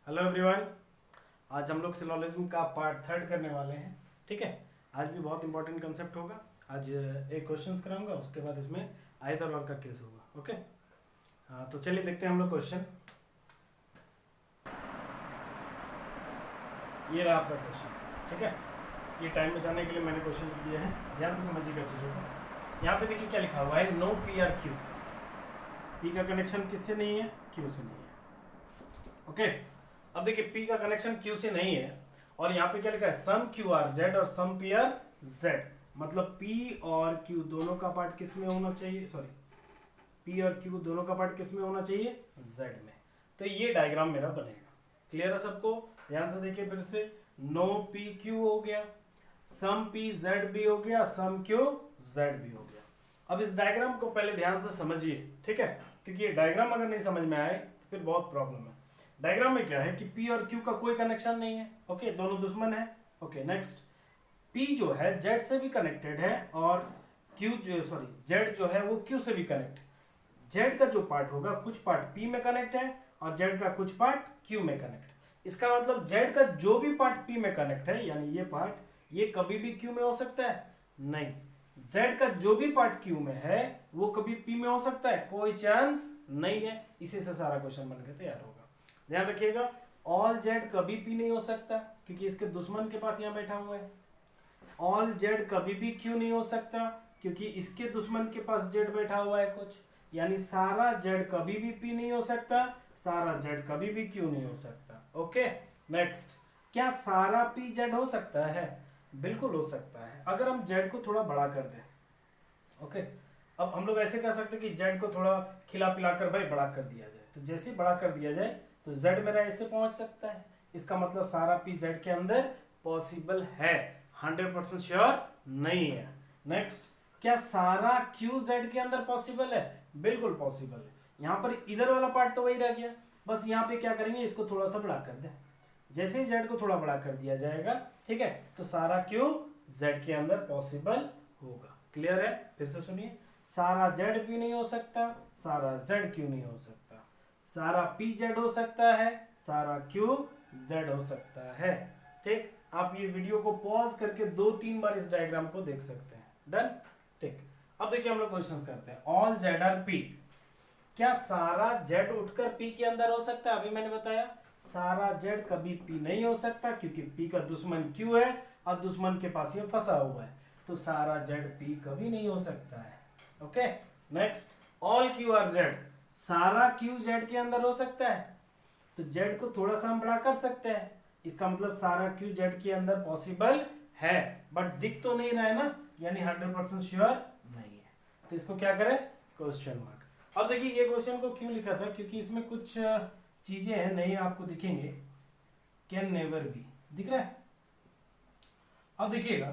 Hello everyone. आज हम लोग सिलोजिज्म का पार्ट थर्ड करने वाले हैं। ठीक है, आज भी बहुत इंपॉर्टेंट कंसेप्ट होगा। आज एक क्वेश्चंस कराऊंगा, उसके बाद इसमें आइदर और का केस होगा। ओके, तो चलिए देखते हैं हम लोग क्वेश्चन। ये रहा आपका क्वेश्चन। ठीक है, ये टाइम बचाने के लिए मैंने क्वेश्चन दिए हैं, ध्यान से समझिएगा चीज़ों को। यहाँ पे देखिए क्या लिखा हुआ है, no P are Q. P का कनेक्शन किससे नहीं है? क्यू से नहीं है। ओके, अब देखिए P का कनेक्शन Q से नहीं है और यहाँ पे क्या लिखा है, सम क्यू आर जेड और सम पी आर जेड। मतलब P और Q दोनों का पार्ट किस में होना चाहिए? सॉरी, P और Q दोनों का पार्ट किस में होना चाहिए? Z में। तो ये डायग्राम मेरा बनेगा। क्लियर है सबको? ध्यान से देखिए फिर से, नो पी क्यू हो गया, सम पी जेड भी हो गया, सम क्यू जेड भी हो गया। अब इस डायग्राम को पहले ध्यान से समझिए, ठीक है, क्योंकि ये डायग्राम अगर नहीं समझ में आए तो फिर बहुत प्रॉब्लम है। डायग्राम में क्या है कि P और Q का कोई कनेक्शन नहीं है। ओके, दोनों दुश्मन है। ओके, नेक्स्ट, P जो है Z से भी कनेक्टेड है और Z जो है वो Q से भी कनेक्ट। Z का जो पार्ट होगा, कुछ पार्ट P में कनेक्ट है और Z का कुछ पार्ट Q में कनेक्ट। इसका मतलब Z का जो भी पार्ट P में कनेक्ट है, यानी ये पार्ट, ये कभी भी Q में हो सकता है? नहीं। Z का जो भी पार्ट Q में है वो कभी P में हो सकता है? कोई चांस नहीं है। इसी से सारा क्वेश्चन बनकर तैयार होगा। ध्यान रखिएगा, ऑल जेड कभी भी नहीं हो सकता क्योंकि इसके दुश्मन के पास यहां बैठा हुआ है। ऑल जेड कभी भी क्यों नहीं हो सकता क्योंकि इसके दुश्मन के पास जेड बैठा हुआ है कुछ। यानी सारा जेड कभी भी पी नहीं हो सकता, सारा जेड कभी भी क्यों नहीं हो सकता। ओके, नेक्स्ट, क्या सारा पी जेड हो सकता है? बिल्कुल हो सकता है, अगर हम जेड को थोड़ा बड़ा कर दें। ओके, अब हम लोग ऐसे कर सकते हैं कि जेड को थोड़ा खिला पिला कर भाई बड़ा कर दिया जाए। तो जैसे ही बड़ा कर दिया जाए तो z मेरा ऐसे पहुंच सकता है। इसका मतलब सारा p z के अंदर पॉसिबल है, 100% श्योर नहीं है। नेक्स्ट, क्या सारा q z के अंदर पॉसिबल है? बिल्कुल पॉसिबल है। यहाँ पर इधर वाला पार्ट तो वही रह गया, बस यहाँ पे क्या करेंगे, इसको थोड़ा सा बड़ा कर दें। जैसे ही z को थोड़ा बड़ा कर दिया जाएगा, ठीक है, तो सारा q z के अंदर पॉसिबल होगा। क्लियर है? फिर से सुनिए, सारा z भी नहीं हो सकता, सारा z क्यों नहीं हो सकता, सारा पी जेड हो सकता है, सारा क्यू जेड हो सकता है। ठीक, आप ये वीडियो को पॉज करके 2-3 बार इस डायग्राम को देख सकते हैं। डन? ठीक, अब देखिए हम लोग क्वेश्चंस करते हैं। ऑल जेड आर पी, क्या सारा जेड उठकर पी के अंदर हो सकता है? अभी मैंने बताया सारा जेड कभी पी नहीं हो सकता क्योंकि पी का दुश्मन क्यू है और दुश्मन के पास ये फंसा हुआ है, तो सारा जेड पी कभी नहीं हो सकता है। Okay, next, all Q R Z, सारा क्यू जेड के अंदर हो सकता है? तो जेड को थोड़ा सा हम बड़ा कर सकते हैं, इसका मतलब सारा क्यू जेड के अंदर पॉसिबल है, बट दिख तो नहीं रहा है ना, यानी 100% श्योर नहीं है। तो इसको क्या करें? Question mark. अब देखिए ये क्वेश्चन को क्यों लिखा था, क्योंकि इसमें कुछ चीजें हैं नई, आपको दिखेंगे। कैन नेवर बी दिख रहा है? अब देखिएगा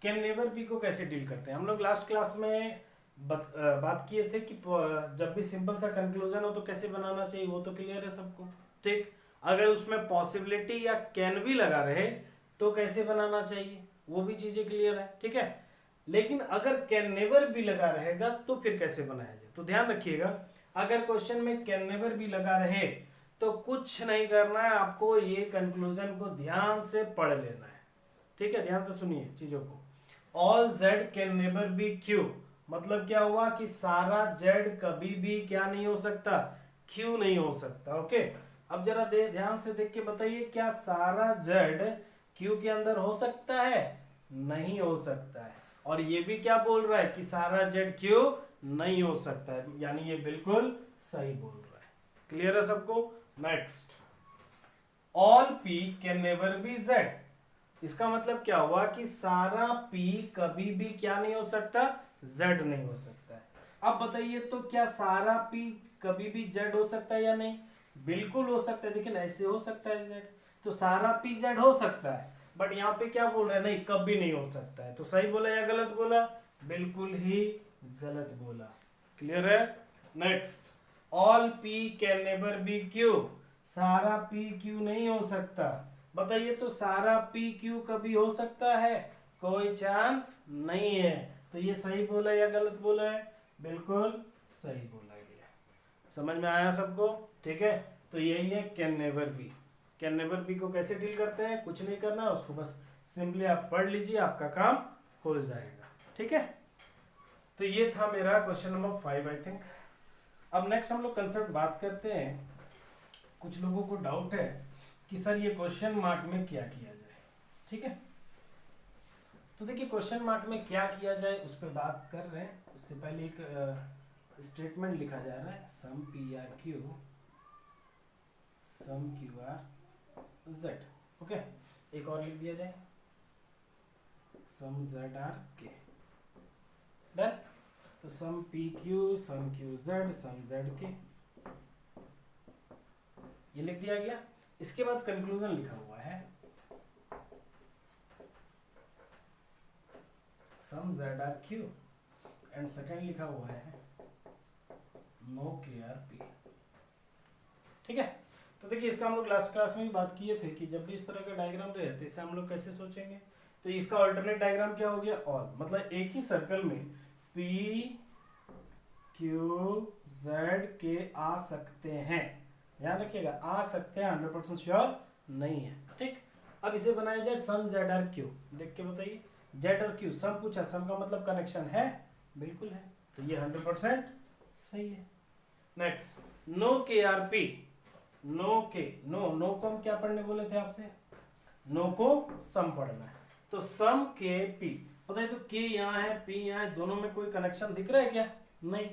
कैन नेवर बी को कैसे डील करते हैं। हम लोग लास्ट क्लास में बात किए थे कि जब भी सिंपल सा कंक्लूजन हो तो कैसे बनाना चाहिए, वो तो क्लियर है सबको। ठीक, अगर उसमें पॉसिबिलिटी या कैन भी लगा रहे तो कैसे बनाना चाहिए, वो भी चीजें क्लियर है। ठीक है, लेकिन अगर कैन नेवर भी लगा रहेगा तो फिर कैसे बनाया जाए। तो ध्यान रखिएगा, अगर क्वेश्चन में कैन नेवर भी लगा रहे तो कुछ नहीं करना है, आपको ये कंक्लूजन को ध्यान से पढ़ लेना है। ठीक है, ध्यान से सुनिए चीजों को। All Z can never be Q, मतलब क्या हुआ कि सारा जेड कभी भी क्या नहीं हो सकता? क्यू नहीं हो सकता। ओके, अब जरा ध्यान से देख के बताइए, क्या सारा जेड क्यू के अंदर हो सकता है? नहीं हो सकता है। और ये भी क्या बोल रहा है कि सारा जेड क्यू नहीं हो सकता है, यानी ये बिल्कुल सही बोल रहा है। क्लियर है सबको? Next, all P can never be Z, इसका मतलब क्या हुआ कि सारा P कभी भी क्या नहीं हो सकता? Z नहीं हो सकता है। अब बताइए तो क्या सारा P कभी भी Z हो सकता है या नहीं? बिल्कुल हो सकता है, लेकिन ऐसे हो सकता है Z, तो सारा P Z हो सकता है, बट यहाँ पे क्या बोल रहा है, नहीं कभी नहीं हो सकता है। तो सही बोला या गलत बोला? बिल्कुल ही गलत बोला। क्लियर है? Next, all P can never be Q, सारा P Q नहीं हो सकता। बताइए तो सारा पी क्यू कभी हो सकता है? कोई चांस नहीं है। तो ये सही बोला या गलत बोला है? बिल्कुल सही बोला गया। समझ में आया सबको? ठीक है, तो यही है can never be. Can never be को कैसे डील करते हैं, कुछ नहीं करना उसको, बस सिंपली आप पढ़ लीजिए, आपका काम हो जाएगा। ठीक है, तो ये था मेरा क्वेश्चन नंबर 5 आई थिंक। अब नेक्स्ट हम लोग कंसेप्ट बात करते हैं। कुछ लोगों को डाउट है कि सर ये क्वेश्चन मार्क में क्या किया जाए। ठीक है, तो देखिए क्वेश्चन मार्क में क्या किया जाए उस पर बात कर रहे हैं। उससे पहले एक स्टेटमेंट लिखा जा रहा है, some P are Q, some Q R Z. Okay, एक और लिख दिया जाए, सम जेड आर के। डन। तो some P Q, some Q Z, सम जेड के, ये लिख दिया गया। इसके बाद कंक्लूजन लिखा हुआ है, some Z R Q and second लिखा हुआ है नो के आर पी। ठीक है, तो देखिए इसका हम लोग लास्ट क्लास में भी बात किए थे कि जब भी इस तरह का डायग्राम रहे तो इसे हम लोग कैसे सोचेंगे। तो इसका अल्टरनेट डायग्राम क्या हो गया, ऑल, मतलब एक ही सर्कल में पी क्यू जेड के आ सकते हैं, ध्यान रखिएगा, आ सकते हैं, 100% श्योर नहीं है। ठीक, अब इसे बनाया जाए सम जेड आर क्यू। देख के बताइए, जेड और क्यू, सम पूछा, सम का मतलब कनेक्शन है, बिल्कुल है, तो ये 100% सही है। नेक्स्ट, नो के आर पी, नो के, नो को हम क्या पढ़ने बोले थे आपसे, नो को सम पढ़ना है, तो सम के पी। पता है, तो के यहाँ है, पी यहाँ है, दोनों में कोई कनेक्शन दिख रहा है क्या, नहीं,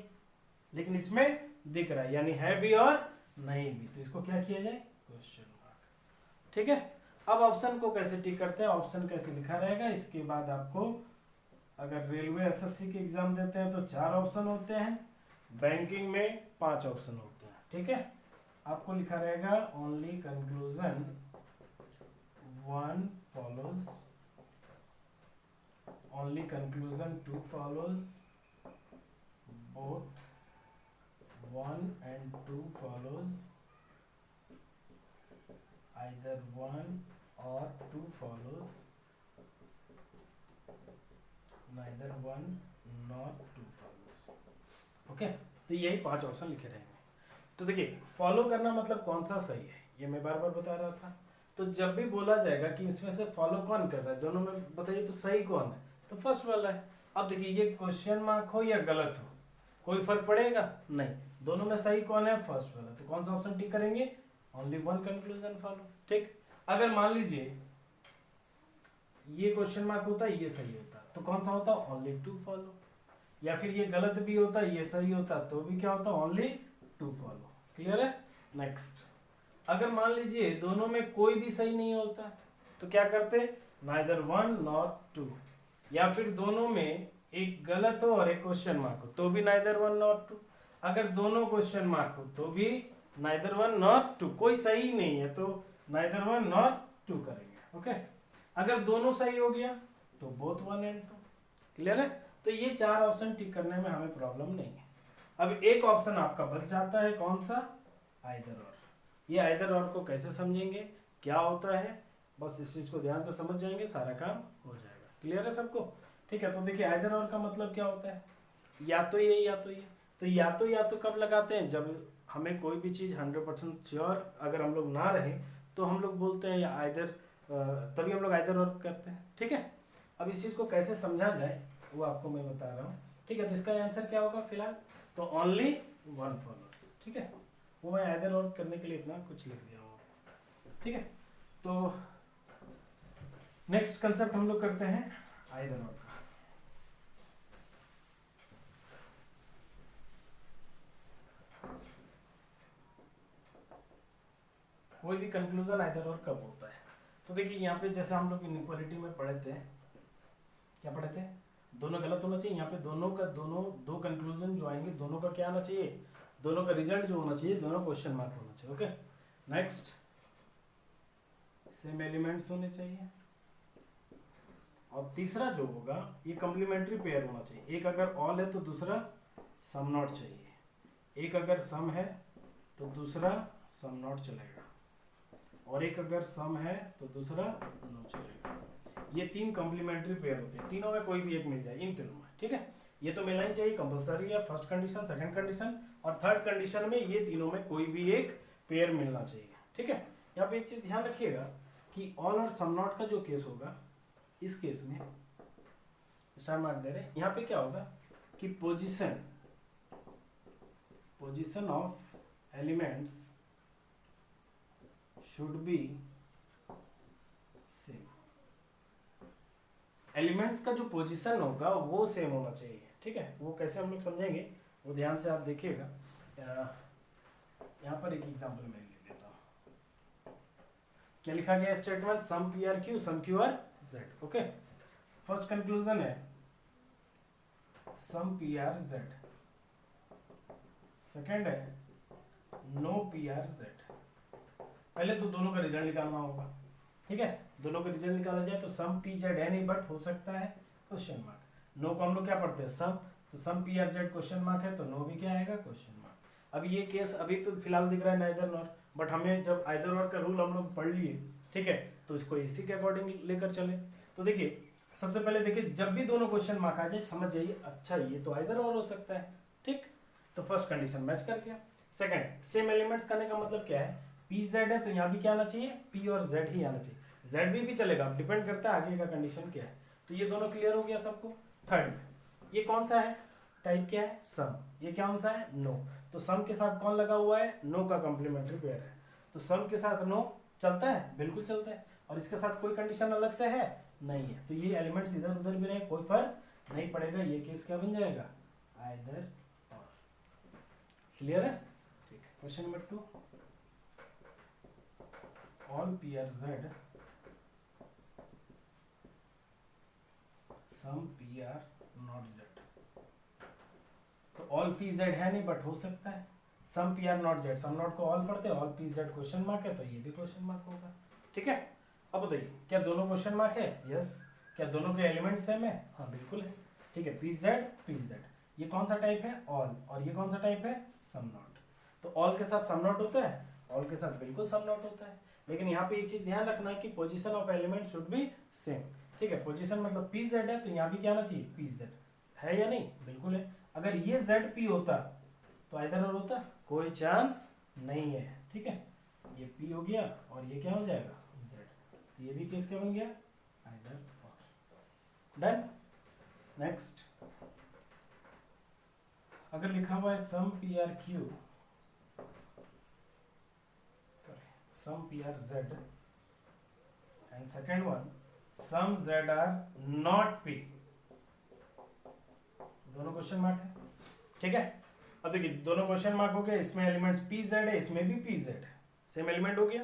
लेकिन इसमें दिख रहा है, यानी है भी और नहीं भी, तो इसको क्या किया जाए, क्वेश्चन मार्क। ठीक है, अब ऑप्शन को कैसे टिक करते हैं, ऑप्शन कैसे लिखा रहेगा। इसके बाद आपको अगर रेलवे एसएससी के एग्जाम देते हैं तो 4 ऑप्शन होते हैं, बैंकिंग में 5 ऑप्शन होते हैं। ठीक है, आपको लिखा रहेगा only conclusion 1 follows, only conclusion 2 follows, both 1 and 2 follows, either 1 or 2 follows, neither 1 nor 2 follows। Okay, तो यही 5 ऑप्शन लिखे रहेंगे। तो देखिए फॉलो करना मतलब कौन सा सही है, ये मैं बार बार बता रहा था। तो जब भी बोला जाएगा कि इसमें से फॉलो कौन कर रहा है, दोनों में बताइए तो सही कौन है, तो फर्स्ट वाला है। अब देखिए ये क्वेश्चन मार्क हो या गलत हो, कोई फर्क पड़ेगा नहीं, दोनों में सही कौन है, फर्स्ट वाला, तो कौन सा ऑप्शन टिक करेंगे, ओनली 1 कंक्लूजन फॉलो। ठीक, अगर मान लीजिए ये क्वेश्चन मार्क होता, ये सही होता, तो कौन सा होता, ओनली 2 फॉलो, या फिर ये गलत भी होता, ये सही होता, तो भी क्या होता, ओनली 2 फॉलो। क्लियर है। नेक्स्ट, अगर मान लीजिए दोनों में कोई भी सही नहीं होता तो क्या करते, नाइदर 1 नॉर 2, या फिर दोनों में एक गलत हो और एक क्वेश्चन मार्क हो तो भी नाइदर 1 नॉर 2, अगर दोनों क्वेश्चन मार्क हो तो भी नाइदर 1 नॉर 2, कोई सही नहीं है तो नाइदर 1 नॉर 2 करेंगे। ओके, अगर दोनों सही हो गया तो बोथ 1 एंड 2। क्लियर है, तो ये 4 ऑप्शन टिक करने में हमें प्रॉब्लम नहीं है। अब एक ऑप्शन आपका बच जाता है, कौन सा, आइदर और। ये आइदर और को कैसे समझेंगे, क्या होता है, बस इस चीज को ध्यान से समझ जाएंगे, सारा काम हो जाएगा। क्लियर है सबको। ठीक है, तो देखिए आइदर और का मतलब क्या होता है, या तो ये या तो ये। तो या तो कब लगाते हैं, जब हमें कोई भी चीज़ 100% श्योर अगर हम लोग ना रहे तो हम लोग बोलते हैं या आइदर, तभी हम लोग आइदर और करते हैं। ठीक है, अब इस चीज़ को कैसे समझा जाए वो आपको मैं बता रहा हूँ। ठीक है, तो इसका आंसर क्या होगा फिलहाल, तो ओनली 1 फॉलोस। ठीक है, वो मैं आइदर और करने के लिए इतना कुछ लिख दिया हूँ। ठीक है, तो नेक्स्ट कंसेप्ट हम लोग करते हैं आइदर और का। कोई भी कंक्लूजन आइदर और कब होता है, तो देखिए यहाँ पे जैसे हम लोग इनइक्वालिटी में पढ़े थे, क्या पढ़े थे, दोनों गलत होना चाहिए। यहाँ पे दोनों दो कंक्लूजन जो आएंगे दोनों का क्या आना चाहिए, दोनों का रिजल्ट जो होना चाहिए दोनों क्वेश्चन मार्क होना चाहिए। ओके, नेक्स्ट, सेम एलिमेंट्स होने चाहिए, और तीसरा जो होगा ये कम्प्लीमेंट्री पेयर होना चाहिए। एक अगर ऑल है तो दूसरा सम नॉट चाहिए, एक अगर सम है तो दूसरा सम नॉट चलेगा, और एक अगर सम है तो दूसरा नो चलेगा। ये 3 कॉम्प्लीमेंट्री पेयर होते हैं, तीनों में कोई भी एक मिल जाए इन तीनों में। ठीक है, ये तो मिलना ही चाहिए, कंपलसरी है, फर्स्ट कंडीशन, सेकंड कंडीशन और थर्ड कंडीशन में ये तीनों में कोई भी एक पेयर मिलना चाहिए। ठीक है, यहाँ पे एक चीज ध्यान रखिएगा कि ऑल और सम नॉट का जो केस होगा, इस केस में स्टार मार्क दे रहे हैं, यहाँ पे क्या होगा कि position of elements should be same. Elements का जो पोजीशन होगा वो सेम होना चाहिए, ठीक है। वो कैसे हम लोग समझेंगे, वो ध्यान से आप देखिएगा। यहाँ पर एक एग्जांपल मैं ले लेता हूँ। क्या लिखा गया statement, some P are Q, some Q R Z. Okay, first conclusion है some P are Z, second है नो पी आर जेड। पहले तो दोनों का रिजल्ट निकालना होगा, ठीक है। दोनों का रिजल्ट निकाला जाए तो सम पी जेड है नहीं, बट हो सकता है क्वेश्चन मार्क। नो को हम लोग क्या पढ़ते हैं सम, तो some P are Z question mark है, तो नो भी क्या आएगा क्वेश्चन मार्क। अब ये केस अभी तो फिलहाल दिख रहा है नाइदर नॉर, बट हमें जब आइदर और का रूल हम लोग पढ़ लिए, ठीक है, तो इसको इसी के अकॉर्डिंग लेकर चले। तो देखिए सबसे पहले देखिए, जब भी दोनों क्वेश्चन मार्क आ जाए समझ जाइए अच्छा ये तो आइदर और हो सकता है, ठीक। तो फर्स्ट कंडीशन मैच कर गया। सेकंड, सेम एलिमेंट्स करने का मतलब क्या है, पी जेड है तो यहाँ भी क्या आना चाहिए, पी और जेड ही आना चाहिए। जेड भी चलेगा, डिपेंड करता है आगे का कंडीशन क्या है। तो ये दोनों क्लियर हो गया सबको। थर्ड, ये कौन सा है, टाइप क्या है सम, ये कौन सा है नो। तो सम के साथ कौन लगा हुआ है, नो का कॉम्प्लीमेंट्री पेयर है, तो सम के साथ नो चलता है, बिल्कुल चलता है। और इसके साथ कोई कंडीशन अलग से है नहीं है, तो ये एलिमेंट्स इधर उधर भी रहे कोई फर्क नहीं पड़ेगा, ये केस क्या बन जाएगा आइदर और। क्लियर है, ठीक है। Question number 2, all P are Z some P R not Z. तो ऑल पी जेड है नहीं, बट हो सकता है some P R not Z, some not को ऑल पढ़ते हैं, all P Z question mark है, तो ये भी क्वेश्चन मार्क होगा, ठीक है। अब बताइए क्या दोनों क्वेश्चन मार्क है, यस। क्या दोनों के एलिमेंट सेम है, हाँ बिल्कुल है, ठीक है। पी जेड, ये कौन सा टाइप है ऑल, और ये कौन सा टाइप है सम नॉट। तो ऑल के साथ सम नॉट होता है, ऑल के साथ बिल्कुल सम नॉट होता है। लेकिन यहाँ पे एक चीज ध्यान रखना है कि position of element should be same, ठीक है। पोजीशन मतलब पी जेड है तो यहाँ भी क्या आना चाहिए पी जेड, है या नहीं, बिल्कुल है। अगर ये जेड पी होता तो इधर और होता, कोई चांस नहीं है, ठीक है। ये पी हो गया और ये क्या हो जाएगा जेड, तो ये भी केस क्या बन गया आइदर और। डन। नेक्स्ट, अगर लिखा हुआ है some P are Q, some P are Z and second one some Z are not P, दोनों क्वेश्चन मार्क है, ठीक है। अब देखिए दोनों क्वेश्चन मार्क हो गए, इसमें एलिमेंट्स पी जेड है, इसमें भी पी जेड है, सेम एलिमेंट हो गया।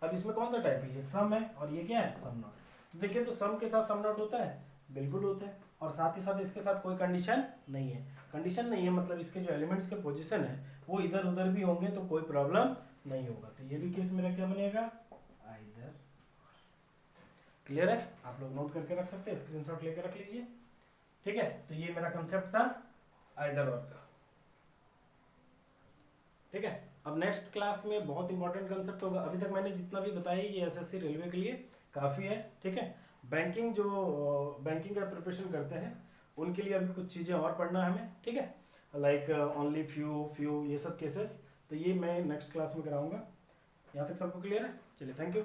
अब इसमें कौन सा टाइप है, ये सम है और ये क्या है सम नॉट। तो देखिए तो सम के साथ सम नॉट होता है, बिल्कुल होता है, और साथ ही साथ इसके साथ कोई कंडीशन नहीं है। कंडीशन नहीं है मतलब इसके जो एलिमेंट्स के पोजीशन है वो इधर उधर भी होंगे तो कोई प्रॉब्लम नहीं होगा। तो ये भी केस मेरा क्या बनेगा आइदर। क्लियर है, आप लोग नोट करके रख सकते हैं, स्क्रीनशॉट लेके रख लीजिए, ठीक है। तो ये मेरा कंसेप्ट था आइदर और का, ठीक है। अब नेक्स्ट क्लास में बहुत इंपॉर्टेंट कंसेप्ट होगा, अभी तक मैंने जितना भी बताया ये एसएससी रेलवे के लिए काफ़ी है, ठीक है। बैंकिंग जो बैंकिंग का प्रिपरेशन करते हैं उनके लिए अभी कुछ चीज़ें और पढ़ना है हमें, ठीक है, लाइक ओनली फ्यू ये सब केसेस, तो ये मैं नेक्स्ट क्लास में कराऊंगा। यहाँ तक सबको क्लियर है, चलिए थैंक यू।